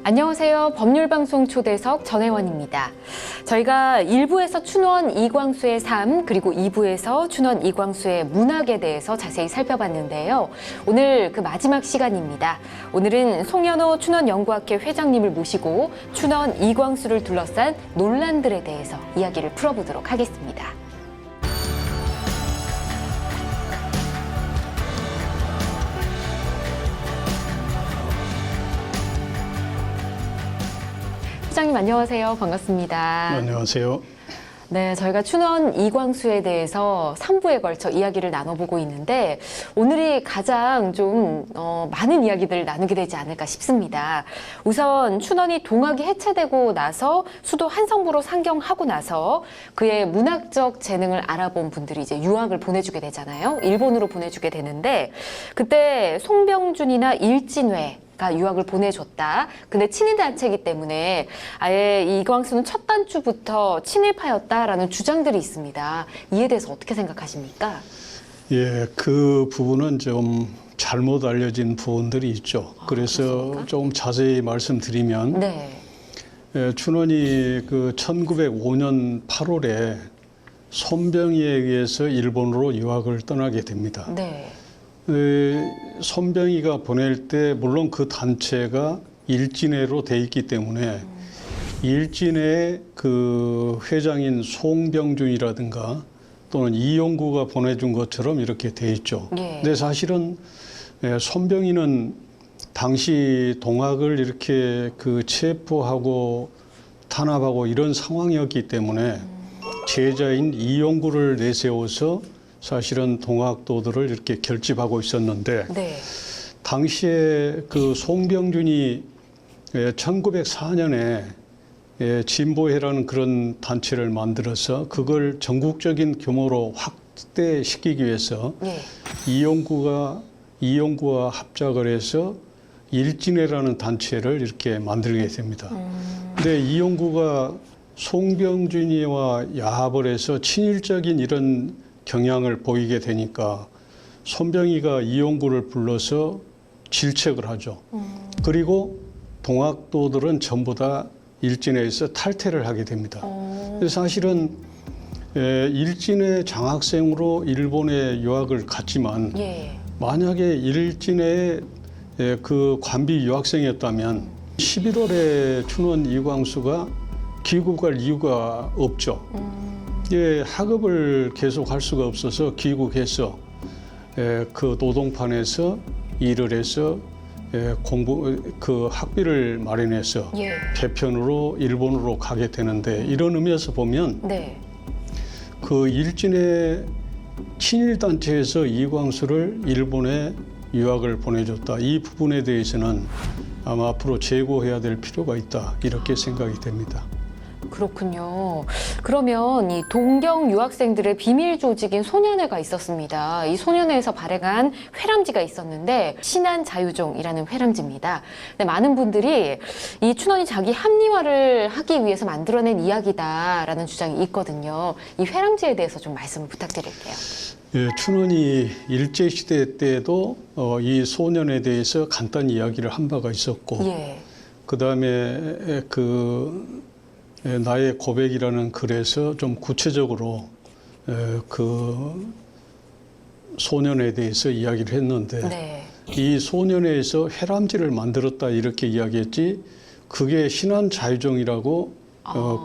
안녕하세요. 법률방송 초대석 전혜원입니다. 저희가 1부에서 춘원 이광수의 삶, 그리고 2부에서 춘원 이광수의 문학에 대해서 자세히 살펴봤는데요. 오늘 그 마지막 시간입니다. 오늘은 송현호 춘원연구학회 회장님을 모시고 춘원 이광수를 둘러싼 논란들에 대해서 이야기를 풀어보도록 하겠습니다. 회장님 안녕하세요. 반갑습니다. 안녕하세요. 네, 저희가 춘원 이광수에 대해서 3부에 걸쳐 이야기를 나눠보고 있는데 오늘이 가장 좀 많은 이야기들을 나누게 되지 않을까 싶습니다. 우선 춘원이 동학이 해체되고 나서 수도 한성부로 상경하고 나서 그의 문학적 재능을 알아본 분들이 이제 유학을 보내주게 되잖아요. 일본으로 보내주게 되는데 그때 송병준이나 일진회 가 유학을 보내줬다. 근데 친일단체이기 때문에 아예 이광수는 첫 단추부터 친일파였다라는 주장들이 있습니다. 이에 대해서 어떻게 생각하십니까? 예, 그 부분은 좀 잘못 알려진 부분들이 있죠. 그래서 그렇습니까? 좀 자세히 말씀드리면 네. 춘원이 그 1905년 8월에 손병희에 의해서 일본으로 유학을 떠나게 됩니다. 네. 손병희가 보낼 때 물론 그 단체가 일진회로 돼 있기 때문에 일진회의 그 회장인 송병준이라든가 또는 이용구가 보내준 것처럼 이렇게 돼 있죠. 예. 근데 사실은 손병희는 당시 동학을 이렇게 그 체포하고 탄압하고 이런 상황이었기 때문에 제자인 이용구를 내세워서 사실은 동학도들을 이렇게 결집하고 있었는데 네. 당시에 그 송병준이 1904년에 진보회라는 그런 단체를 만들어서 그걸 전국적인 규모로 확대시키기 위해서 예. 이용구와 합작을 해서 일진회라는 단체를 이렇게 만들게 됩니다. 근데 이용구가 송병준이와 야합을 해서 친일적인 이런 경향을 보이게 되니까 손병희가 이용구를 불러서 질책을 하죠. 그리고 동학도들은 전부 다 일진회에서 탈퇴를 하게 됩니다. 사실은 일진회 장학생으로 일본에 유학을 갔지만 예. 만약에 일진회의 그 관비 유학생이었다면 11월에 춘원 이광수가 귀국할 이유가 없죠. 예, 학업을 계속 할 수가 없어서 귀국해서 그 노동판에서 일을 해서 그 학비를 마련해서 예. 배편으로 일본으로 가게 되는데 이런 의미에서 보면 네. 그 일진의 친일단체에서 이광수를 일본에 유학을 보내줬다. 이 부분에 대해서는 아마 앞으로 재고해야 될 필요가 있다. 이렇게 생각이 됩니다. 그렇군요. 그러면 이 동경 유학생들의 비밀 조직인 소년회가 있었습니다. 이 소년회에서 발행한 회람지가 있었는데 신한자유종이라는 회람지입니다. 근데 많은 분들이 이 춘원이 자기 합리화를 하기 위해서 만들어낸 이야기다라는 주장이 있거든요. 이 회람지에 대해서 좀 말씀을 부탁드릴게요. 예, 춘원이 일제시대 때도 이 소년에 대해서 간단히 이야기를 한 바가 있었고 예. 그다음에 나의 고백이라는 글에서 좀 구체적으로 그 소년에 대해서 이야기를 했는데 네. 이 소년회에서 회람지를 만들었다 이렇게 이야기했지 그게 신한자유종이라고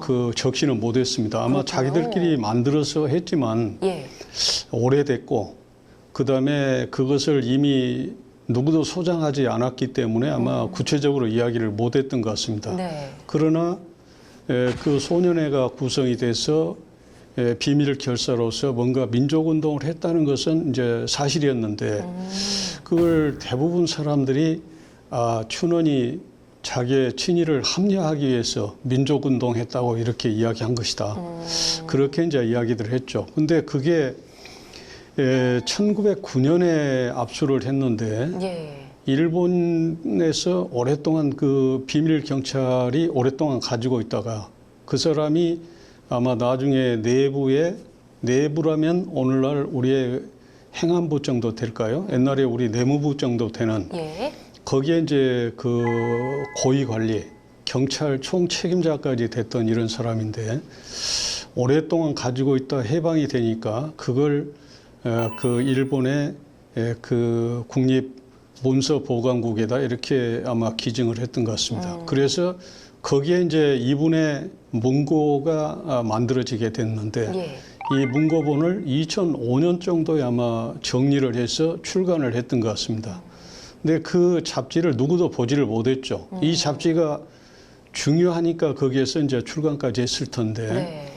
그 적시는 못했습니다. 아마 그렇군요. 자기들끼리 만들어서 했지만 예. 오래됐고 그다음에 그것을 이미 누구도 소장하지 않았기 때문에 아마 구체적으로 이야기를 못했던 것 같습니다. 네. 그러나 그 소년회가 구성이 돼서 비밀 결사로서 뭔가 민족운동을 했다는 것은 이제 사실이었는데 그걸 대부분 사람들이 춘원이 자기의 친일을 합리화하기 위해서 민족운동했다고 이렇게 이야기한 것이다. 그렇게 이제 이야기를 했죠. 근데 그게 1909년에 압수를 했는데 예. 일본에서 오랫동안 그 비밀 경찰이 오랫동안 가지고 있다가 그 사람이 아마 나중에 내부라면 오늘날 우리의 행안부 정도 될까요? 옛날에 우리 내무부 정도 되는 예. 거기에 이제 그 고위 관리, 경찰 총 책임자까지 됐던 이런 사람인데 오랫동안 가지고 있다 해방이 되니까 그걸 그 일본의 그 국립 문서 보관국에다 이렇게 아마 기증을 했던 것 같습니다. 그래서 거기에 이제 이분의 문고가 만들어지게 됐는데 예. 이 문고본을 2005년 정도에 아마 정리를 해서 출간을 했던 것 같습니다. 근데 그 잡지를 누구도 보지를 못했죠. 이 잡지가 중요하니까 거기에서 이제 출간까지 했을 텐데. 네.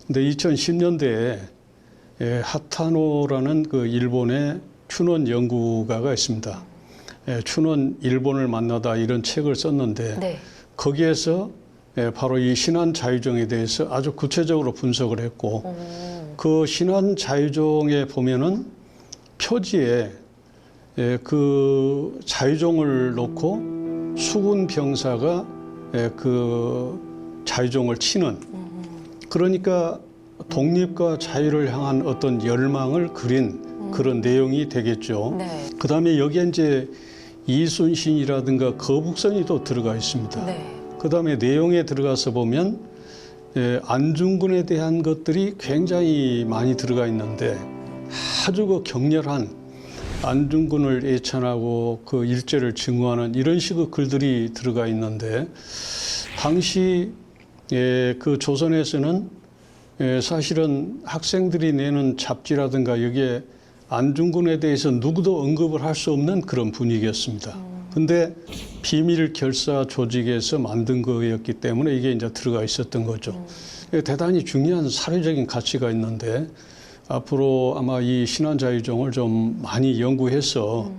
근데 2010년대에 하타노라는 그 일본의 춘원 연구가가 있습니다. 춘원 일본을 만나다 이런 책을 썼는데 네. 거기에서 바로 이 신안 자유종에 대해서 아주 구체적으로 분석을 했고 그 신안 자유종에 보면은 표지에 그 자유종을 놓고 수군 병사가 그 자유종을 치는 그러니까 독립과 자유를 향한 어떤 열망을 그린 그런 내용이 되겠죠. 네. 그다음에 여기에 이제 이순신이라든가 거북선이 또 들어가 있습니다. 네. 그다음에 내용에 들어가서 보면 안중근에 대한 것들이 굉장히 많이 들어가 있는데 아주 그 격렬한 안중근을 애찬하고 그 일제를 증오하는 이런 식의 글들이 들어가 있는데 당시 그 조선에서는 사실은 학생들이 내는 잡지라든가 여기에 안중근에 대해서 누구도 언급을 할 수 없는 그런 분위기였습니다. 근데 비밀 결사 조직에서 만든 거였기 때문에 이게 이제 들어가 있었던 거죠. 대단히 중요한 사회적인 가치가 있는데 앞으로 아마 이 신안자유종을 좀 많이 연구해서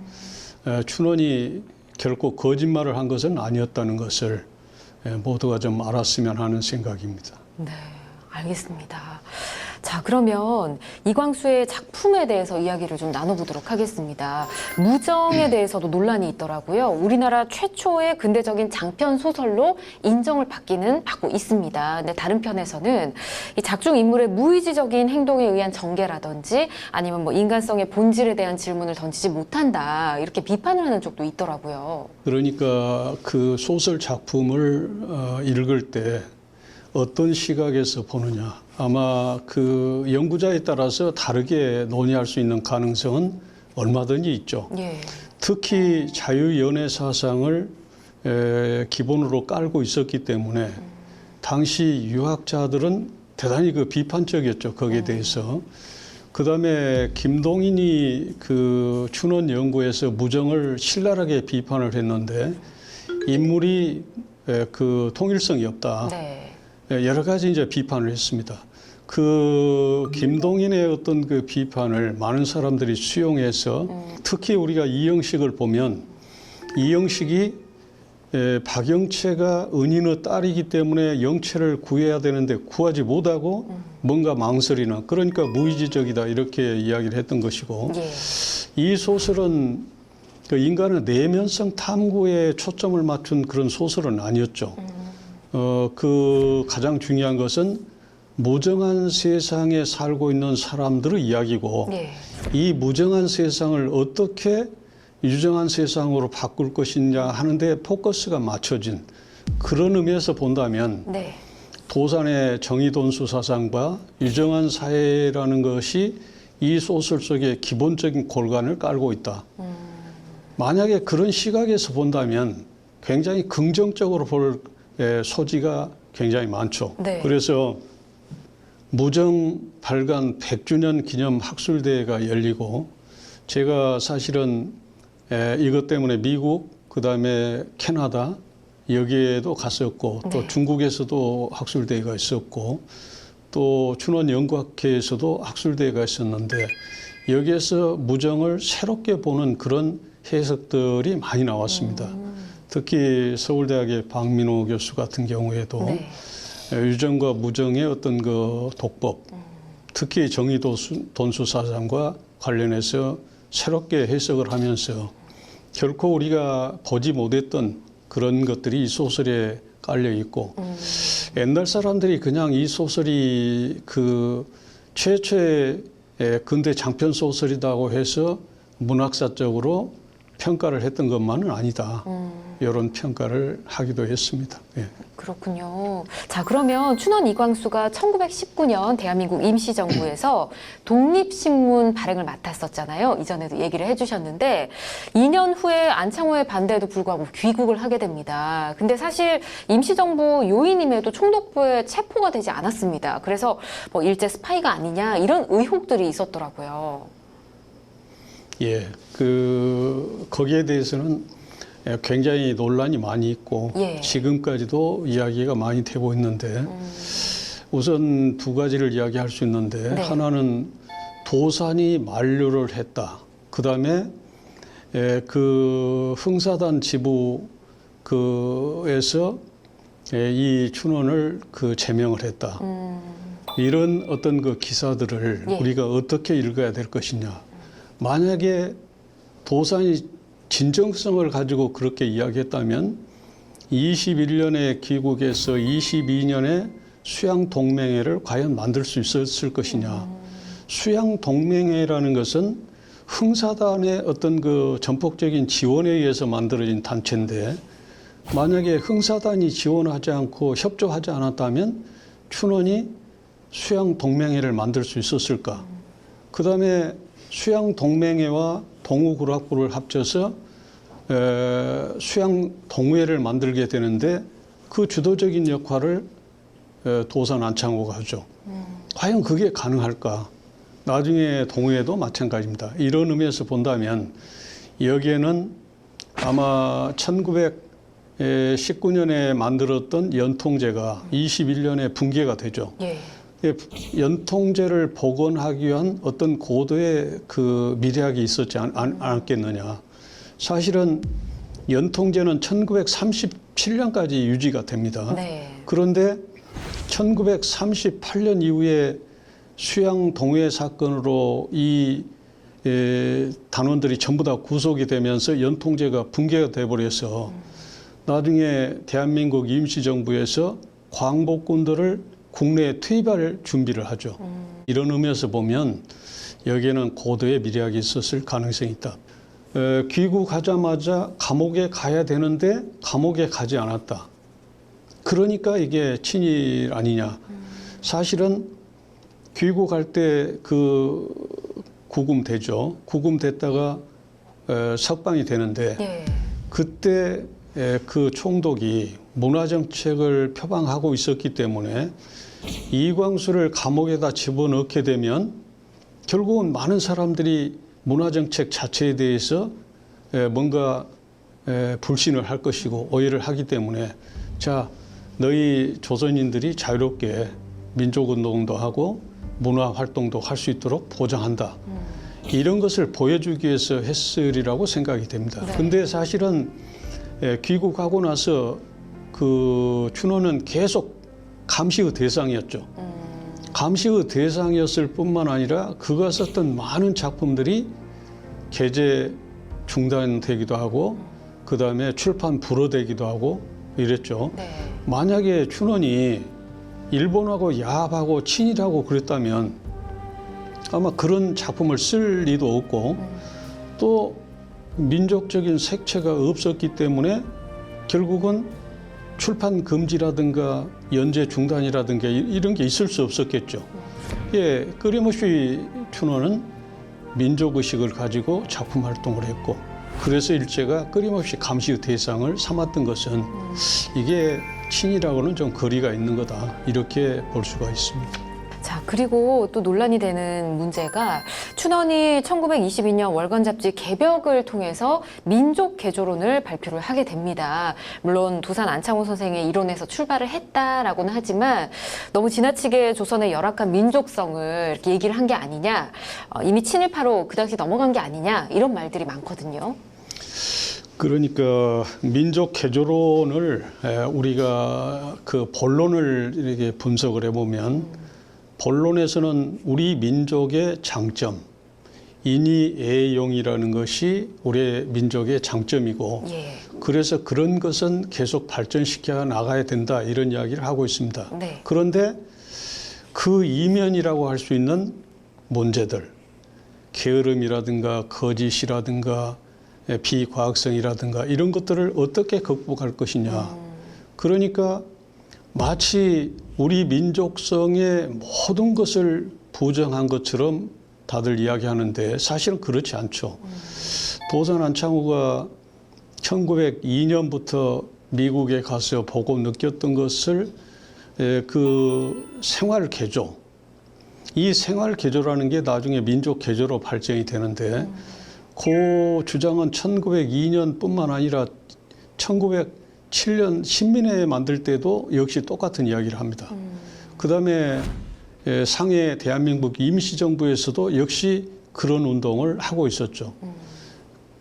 춘원이 결코 거짓말을 한 것은 아니었다는 것을 모두가 좀 알았으면 하는 생각입니다. 네, 알겠습니다. 자, 그러면 이광수의 작품에 대해서 이야기를 좀 나눠보도록 하겠습니다. 무정에 대해서도 논란이 있더라고요. 우리나라 최초의 근대적인 장편 소설로 인정을 받고 있습니다. 근데 다른 편에서는 이 작중 인물의 무의지적인 행동에 의한 전개라든지 아니면 뭐 인간성의 본질에 대한 질문을 던지지 못한다 이렇게 비판을 하는 쪽도 있더라고요. 그러니까 그 소설 작품을 읽을 때 어떤 시각에서 보느냐. 아마 그 연구자에 따라서 다르게 논의할 수 있는 가능성은 얼마든지 있죠. 예. 특히 자유연애 사상을 기본으로 깔고 있었기 때문에 당시 유학자들은 대단히 그 비판적이었죠. 거기에 대해서. 그다음에 김동인이 그 춘원 연구에서 무정을 신랄하게 비판을 했는데 인물이 그 통일성이 없다. 네. 여러 가지 이제 비판을 했습니다. 그 김동인의 어떤 그 비판을 많은 사람들이 수용해서 특히 우리가 이영식을 보면 이영식이 박영채가 은인의 딸이기 때문에 영채를 구해야 되는데 구하지 못하고 뭔가 망설이는 그러니까 무의지적이다 이렇게 이야기를 했던 것이고 예. 이 소설은 그 인간의 내면성 탐구에 초점을 맞춘 그런 소설은 아니었죠. 그 가장 중요한 것은 무정한 세상에 살고 있는 사람들의 이야기고 예. 이 무정한 세상을 어떻게 유정한 세상으로 바꿀 것이냐 하는데 포커스가 맞춰진 그런 의미에서 본다면 네. 도산의 정의돈수 사상과 유정한 사회라는 것이 이 소설 속에 기본적인 골간을 깔고 있다. 만약에 그런 시각에서 본다면 굉장히 긍정적으로 볼 소지가 굉장히 많죠. 네. 그래서 무정 발간 100주년 기념 학술대회가 열리고 제가 사실은 이것 때문에 미국 그다음에 캐나다 여기에도 갔었고 또 네. 중국에서도 학술대회가 있었고 또 춘원 연구학회에서도 학술대회가 있었는데 여기에서 무정을 새롭게 보는 그런 해석들이 많이 나왔습니다. 특히 서울대학의 박민호 교수 같은 경우에도 네. 유정과 무정의 어떤 그 독법, 특히 정의돈수 사상과 관련해서 새롭게 해석을 하면서 결코 우리가 보지 못했던 그런 것들이 이 소설에 깔려 있고 옛날 사람들이 그냥 이 소설이 그 최초의 근대 장편 소설이라고 해서 문학사적으로 평가를 했던 것만은 아니다. 이런 평가를 하기도 했습니다. 예. 그렇군요. 자, 그러면 춘원 이광수가 1919년 대한민국 임시정부에서 독립신문 발행을 맡았었잖아요. 이전에도 얘기를 해주셨는데 2년 후에 안창호의 반대에도 불구하고 귀국을 하게 됩니다. 근데 사실 임시정부 요인임에도 총독부에 체포가 되지 않았습니다. 그래서 뭐 일제 스파이가 아니냐 이런 의혹들이 있었더라고요. 예, 거기에 대해서는 굉장히 논란이 많이 있고 예. 지금까지도 이야기가 많이 되고 있는데 우선 두 가지를 이야기할 수 있는데 네. 하나는 도산이 만류를 했다. 그다음에 그 흥사단 지부에서 이 춘원을 제명을 했다. 이런 어떤 그 기사들을 예. 우리가 어떻게 읽어야 될 것이냐. 만약에 도산이 진정성을 가지고 그렇게 이야기했다면 21년에 귀국해서 22년에 수양동맹회를 과연 만들 수 있었을 것이냐. 수양동맹회라는 것은 흥사단의 어떤 그 전폭적인 지원에 의해서 만들어진 단체인데 만약에 흥사단이 지원하지 않고 협조하지 않았다면 춘원이 수양동맹회를 만들 수 있었을까. 그다음에 수양동맹회와 동우구락부를 합쳐서 수양동회를 만들게 되는데 그 주도적인 역할을 도산 안창호가 하죠. 과연 그게 가능할까? 나중에 동회도 마찬가지입니다. 이런 의미에서 본다면 여기에는 아마 1919년에 만들었던 연통제가 21년에 붕괴가 되죠. 예. 연통제를 복원하기 위한 어떤 고도의 미래학이 있었지 않았겠느냐. 사실은 연통제는 1937년까지 유지가 됩니다. 네. 그런데 1938년 이후에 수양동회 사건으로 이 단원들이 전부 다 구속이 되면서 연통제가 붕괴가 돼버려서 나중에 대한민국 임시정부에서 광복군들을 국내에 투입할 준비를 하죠. 이런 의미에서 보면 여기에는 고도의 미래학이 있었을 가능성이 있다. 귀국하자마자 감옥에 가야 되는데 감옥에 가지 않았다. 그러니까 이게 친일 아니냐. 사실은 귀국할 때 구금되죠. 구금됐다가 석방이 되는데 예. 그때 그 총독이 문화정책을 표방하고 있었기 때문에 이광수를 감옥에다 집어넣게 되면 결국은 많은 사람들이 문화정책 자체에 대해서 뭔가 불신을 할 것이고 오해를 하기 때문에 자, 너희 조선인들이 자유롭게 민족운동도 하고 문화활동도 할 수 있도록 보장한다. 이런 것을 보여주기 위해서 했으리라고 생각이 됩니다. 네. 근데 사실은 귀국하고 나서 춘원은 계속 감시의 대상이었죠. 감시의 대상이었을 뿐만 아니라 그가 썼던 많은 작품들이 게재 중단되기도 하고 그다음에 출판 불허되기도 하고 이랬죠. 네. 만약에 춘원이 일본하고 야합하고 친일하고 그랬다면 아마 그런 작품을 쓸 리도 없고 또 민족적인 색채가 없었기 때문에 결국은 출판 금지라든가 연재 중단이라든가 이런 게 있을 수 없었겠죠. 예, 끊임없이 춘원은 민족의식을 가지고 작품 활동을 했고 그래서 일제가 끊임없이 감시의 대상을 삼았던 것은 이게 친일하고는 좀 거리가 있는 거다 이렇게 볼 수가 있습니다. 자, 그리고 또 논란이 되는 문제가 춘원이 1922년 월간 잡지 개벽을 통해서 민족 개조론을 발표를 하게 됩니다. 물론 도산 안창호 선생의 이론에서 출발을 했다라고는 하지만 너무 지나치게 조선의 열악한 민족성을 이렇게 얘기를 한 게 아니냐, 이미 친일파로 그 당시 넘어간 게 아니냐 이런 말들이 많거든요. 그러니까 민족 개조론을 우리가 본론을 이렇게 분석을 해보면 본론에서는 우리 민족의 장점, 인이애용이라는 것이 우리 민족의 장점이고 예. 그래서 그런 것은 계속 발전시켜 나가야 된다 이런 이야기를 하고 있습니다. 네. 그런데 그 이면이라고 할 수 있는 문제들, 게으름이라든가 거짓이라든가 비과학성이라든가 이런 것들을 어떻게 극복할 것이냐. 그러니까 마치 우리 민족성의 모든 것을 부정한 것처럼 다들 이야기하는데 사실은 그렇지 않죠. 도산 안창호가 1902년부터 미국에 가서 보고 느꼈던 것을 그 생활 개조, 이 생활 개조라는 게 나중에 민족 개조로 발전이 되는데 그 주장은 1902년뿐만 아니라 1907년 신민회 만들 때도 역시 똑같은 이야기를 합니다. 그다음에 상해 대한민국 임시정부에서도 역시 그런 운동을 하고 있었죠.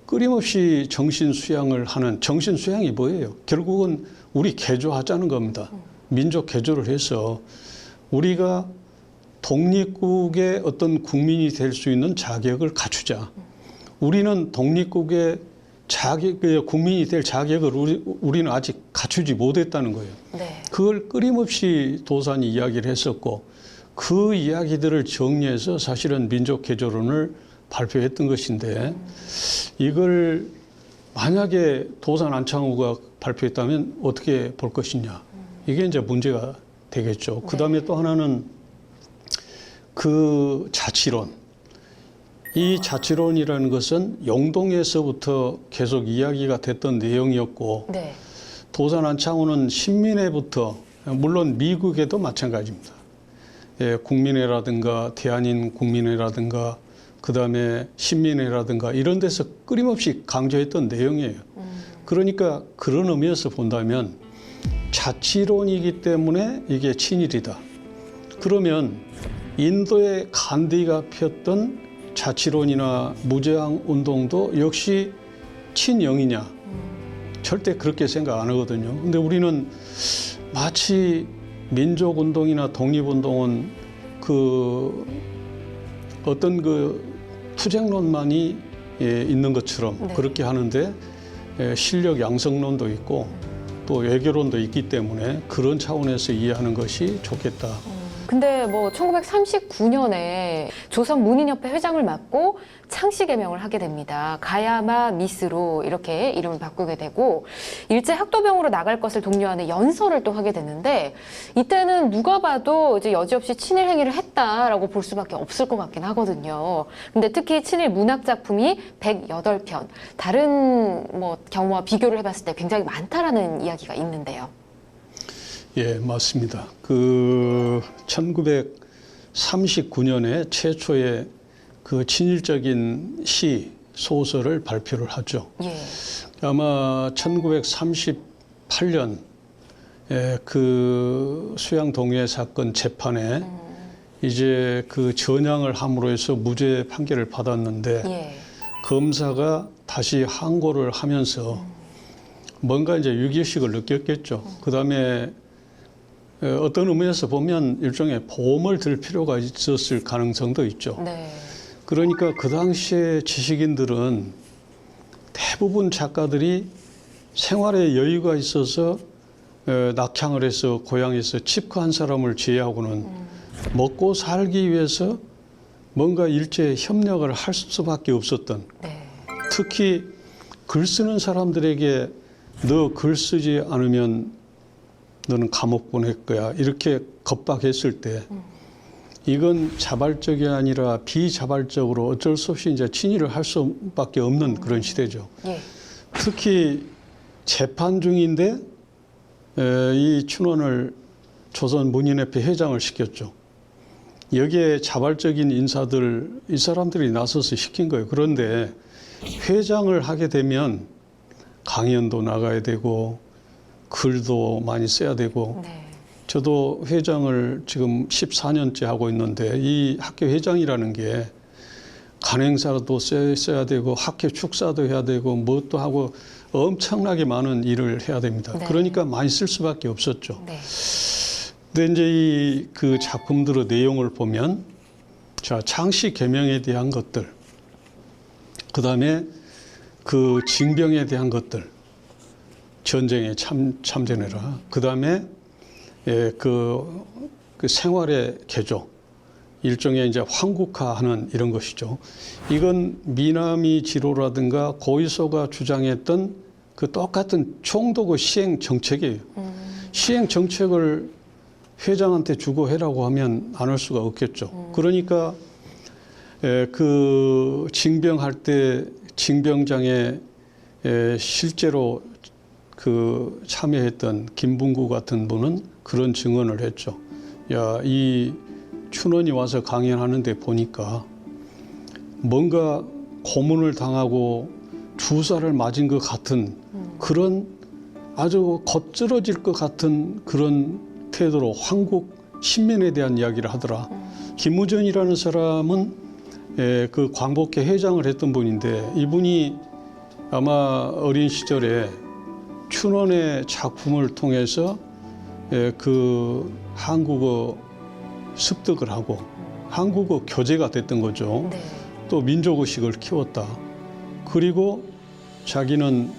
끊임없이 정신 수양을 하는, 정신 수양이 뭐예요? 결국은 우리 개조하자는 겁니다. 민족 개조를 해서 우리가 독립국의 어떤 국민이 될 수 있는 자격을 갖추자. 우리는 독립국의 국민이 될 자격을 우리는 아직 갖추지 못했다는 거예요. 네. 그걸 끊임없이 도산이 이야기를 했었고 그 이야기들을 정리해서 사실은 민족 개조론을 발표했던 것인데 이걸 만약에 도산 안창호가 발표했다면 어떻게 볼 것이냐. 이게 이제 문제가 되겠죠. 그 다음에 또 하나는 그 자치론. 이 자치론이라는 것은 영동에서부터 계속 이야기가 됐던 내용이었고 네. 도산 안창호는 신민회부터 물론 미국에도 마찬가지입니다. 국민회라든가 대한인 국민회라든가 그다음에 신민회라든가 이런 데서 끊임없이 강조했던 내용이에요. 그러니까 그런 의미에서 본다면 자치론이기 때문에 이게 친일이다. 그러면 인도의 간디가 폈던 자치론이나 무제한 운동도 역시 친영이냐? 절대 그렇게 생각 안 하거든요. 근데 우리는 마치 민족운동이나 독립운동은 그 어떤 그 투쟁론만이 있는 것처럼 네. 그렇게 하는데 실력 양성론도 있고 또 외교론도 있기 때문에 그런 차원에서 이해하는 것이 좋겠다. 근데 뭐 1939년에 조선 문인협회 회장을 맡고 창씨 개명을 하게 됩니다. 가야마 미스로 이렇게 이름을 바꾸게 되고 일제 학도병으로 나갈 것을 독려하는 연설을 또 하게 되는데 이때는 누가 봐도 이제 여지없이 친일 행위를 했다라고 볼 수밖에 없을 것 같긴 하거든요. 근데 특히 친일 문학 작품이 108편, 다른 뭐 경우와 비교를 해봤을 때 굉장히 많다라는 이야기가 있는데요. 예, 맞습니다. 그 1939년에 최초의 그 친일적인 시, 소설을 발표를 하죠. 예. 아마 1938년 그 수양동해 사건 재판에 이제 그 전향을 함으로 해서 무죄 판결을 받았는데 예. 검사가 다시 항고를 하면서 뭔가 이제 위기의식을 느꼈겠죠. 그다음에 어떤 의미에서 보면 일종의 보험을 들 필요가 있었을 가능성도 있죠. 네. 그러니까 그 당시에 지식인들은 대부분 작가들이 생활에 여유가 있어서 낙향을 해서 고향에서 칩거한 사람을 제외하고는 먹고 살기 위해서 뭔가 일제 협력을 할 수밖에 없었던 네. 특히 글 쓰는 사람들에게 너 글 쓰지 않으면 너는 감옥 보낼 거야. 이렇게 겁박했을 때 이건 자발적이 아니라 비자발적으로 어쩔 수 없이 이제 친일을 할 수밖에 없는 그런 시대죠. 예. 특히 재판 중인데 이 춘원을 조선 문인협회 회장을 시켰죠. 여기에 자발적인 인사들, 이 사람들이 나서서 시킨 거예요. 그런데 회장을 하게 되면 강연도 나가야 되고 글도 많이 써야 되고 네. 저도 회장을 지금 14년째 하고 있는데 이 학교 회장이라는 게 간행사도 써야 되고 학회 축사도 해야 되고 뭣도 하고 엄청나게 많은 일을 해야 됩니다. 네. 그러니까 많이 쓸 수밖에 없었죠. 네. 근데 이제 이 그 작품들의 내용을 보면 자, 창씨 개명에 대한 것들, 그다음에 그 징병에 대한 것들, 전쟁에 참전해라. 그다음에 그 생활의 개조 일종의 이제 황국화하는 이런 것이죠. 이건 미나미 지로라든가 고이소가 주장했던 그 똑같은 총독의 시행 정책이에요. 시행 정책을 회장한테 주고 해라고 하면 안 할 수가 없겠죠. 그러니까 그 징병할 때 징병장에 실제로 그 참여했던 김bun구 같은 분은 그런 증언을 했죠. 야, 이 춘원이 와서 강연하는데 보니까 뭔가 고문을 당하고 주사를 맞은 것 같은 그런 아주 겁들어질 것 같은 그런 태도로 황국 신면에 대한 이야기를 하더라. 김우전이라는 사람은 그 광복회 회장을 했던 분인데 이분이 아마 어린 시절에 춘원의 작품을 통해서 그 한국어 습득을 하고 한국어 교재가 됐던 거죠. 네. 또 민족의식을 키웠다. 그리고 자기는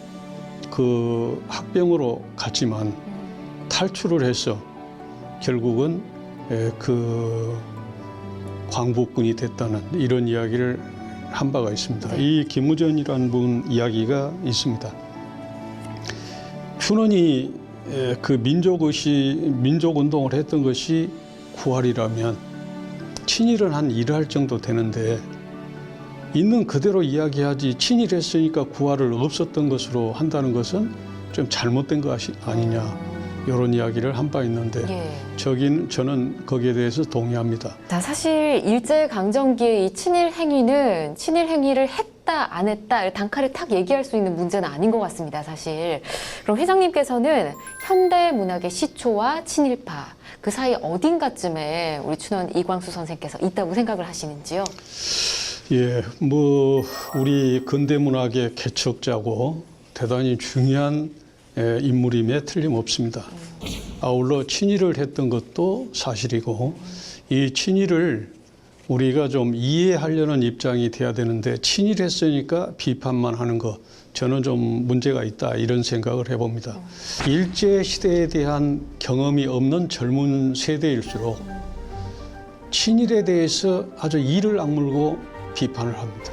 그 학병으로 갔지만 탈출을 해서 결국은 그 광복군이 됐다는 이런 이야기를 한 바가 있습니다. 네. 이 김우전이라는 분 이야기가 있습니다. 춘원이 그 민족운동을 했던 것이 구할이라면 친일은 한 일할 정도 되는데 있는 그대로 이야기하지 친일했으니까 구할을 없었던 것으로 한다는 것은 좀 잘못된 것이 아니냐 이런 이야기를 한 바 있는데 예. 저는 거기에 대해서 동의합니다. 자, 사실 일제강점기의 이 친일 행위는 친일 행위를 했다 안 했다 단칼에 탁 얘기할 수 있는 문제는 아닌 것 같습니다. 사실. 그럼 회장님께서는 현대 문학의 시초와 친일파 그 사이 어딘가쯤에 우리 춘원 이광수 선생께서 있다고 생각을 하시는지요? 예, 뭐 우리 근대 문학의 개척자고 대단히 중요한 인물임에 틀림없습니다. 아울러 친일을 했던 것도 사실이고 이 친일을 우리가 좀 이해하려는 입장이 돼야 되는데 친일했으니까 비판만 하는 것 저는 좀 문제가 있다 이런 생각을 해봅니다. 일제 시대에 대한 경험이 없는 젊은 세대일수록 친일에 대해서 아주 이를 악물고 비판을 합니다.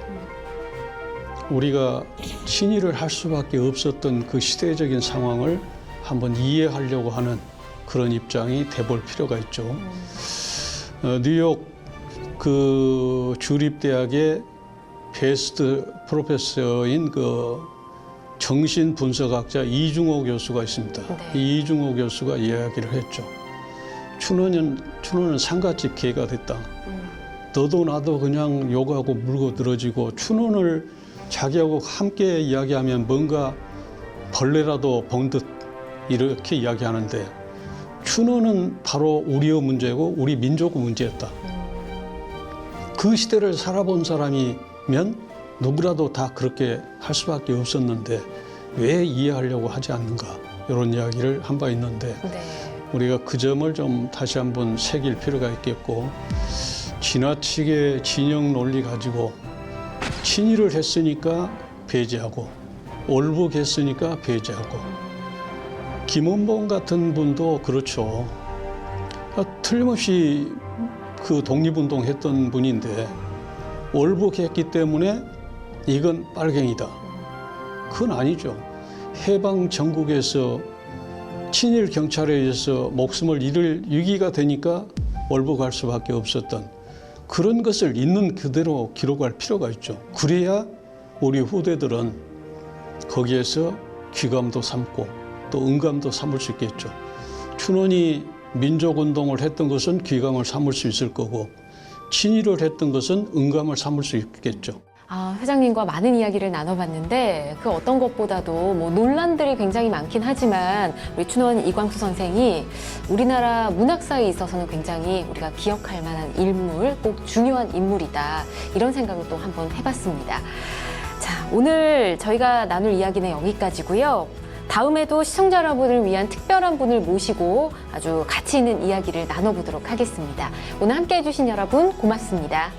우리가 친일을 할 수밖에 없었던 그 시대적인 상황을 한번 이해하려고 하는 그런 입장이 돼볼 필요가 있죠. 뉴욕 그 주립대학의 베스트 프로페서인 그 정신분석학자 이중호 교수가 있습니다. 네. 이 이중호 교수가 이야기를 했죠. 춘원은 상갓집 개가 됐다. 너도 나도 그냥 욕하고 물고 늘어지고 춘원을 자기하고 함께 이야기하면 뭔가 벌레라도 본 듯 이렇게 이야기하는데 춘원은 바로 우리의 문제고 우리 민족의 문제였다. 그 시대를 살아본 사람이면 누구라도 다 그렇게 할 수밖에 없었는데 왜 이해하려고 하지 않는가 이런 이야기를 한 바 있는데 네. 우리가 그 점을 좀 다시 한번 새길 필요가 있겠고 지나치게 진영 논리 가지고 친일을 했으니까 배제하고 올북했으니까 배제하고 김원봉 같은 분도 그렇죠. 틀림없이 그 독립운동 했던 분인데 올북했기 때문에 이건 빨갱이다. 그건 아니죠. 해방 전국에서 친일 경찰에 의해서 목숨을 잃을 위기가 되니까 월북할 수밖에 없었던 그런 것을 있는 그대로 기록할 필요가 있죠. 그래야 우리 후대들은 거기에서 귀감도 삼고 또 응감도 삼을 수 있겠죠. 춘원이 민족운동을 했던 것은 귀감을 삼을 수 있을 거고 친일을 했던 것은 응감을 삼을 수 있겠죠. 회장님과 많은 이야기를 나눠봤는데 그 어떤 것보다도 뭐 논란들이 굉장히 많긴 하지만 우리 춘원 이광수 선생이 우리나라 문학사에 있어서는 굉장히 우리가 기억할 만한 인물, 꼭 중요한 인물이다. 이런 생각을 또 한번 해봤습니다. 자, 오늘 저희가 나눌 이야기는 여기까지고요. 다음에도 시청자 여러분을 위한 특별한 분을 모시고 아주 가치 있는 이야기를 나눠보도록 하겠습니다. 오늘 함께해 주신 여러분 고맙습니다.